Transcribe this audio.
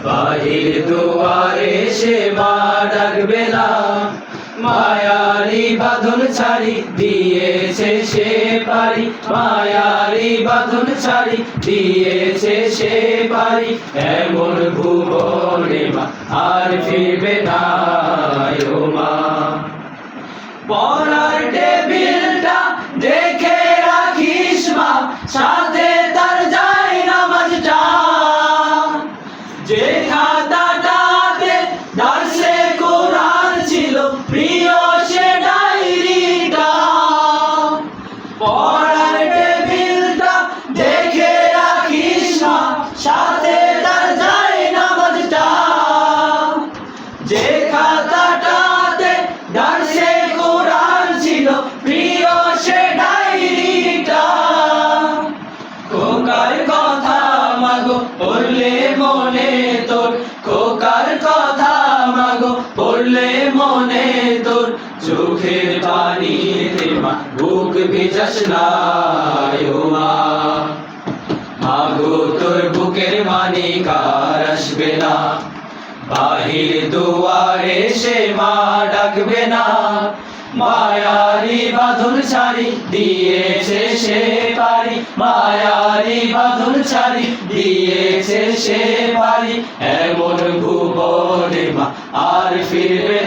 বাহির দুয়ারে সে মা ডাকবে না, মায়ারি বাঁধন ছাড়ি দিয়েছে সে পারি, মায়ারি বাঁধন ছাড়ি দিয়েছে সে পারি। এমন ভুবনে মা আর ফিরবে না ও মা। পড়ার টেবিলটা দেখে রাখিস মা, সাথে তার যায় নামাজটা, যে খাতাটাতে দার্সে কোরআন ছিল প্রিয় সে ডায়েরিটা। পড়ার টেবিলটা দেখে রাখিস মা, সাথে তার যায় নামাজটা, যে খাতাটাতে দার্সে কোরআন ছিল প্রিয় সে ডায়েরিটা। খোকার কথা মাগো পড়লে মনে তোর, খোকার কথা মাগো পড়লে মনে তোর, চোখের পানিতে মা বুক ভিজাস না ও মা। মাগো তোর বুকের মানি কার আসবে না, বাহির দুয়ারে সে মা ডাকবে না, মায়ারি বাঁধন ছাড়ি দিয়েছে সে পারি, মায়ারি বাঁধন ছাড়ি দিয়েছে সে পারি। এমন ভুবনে মা আর ফিরবে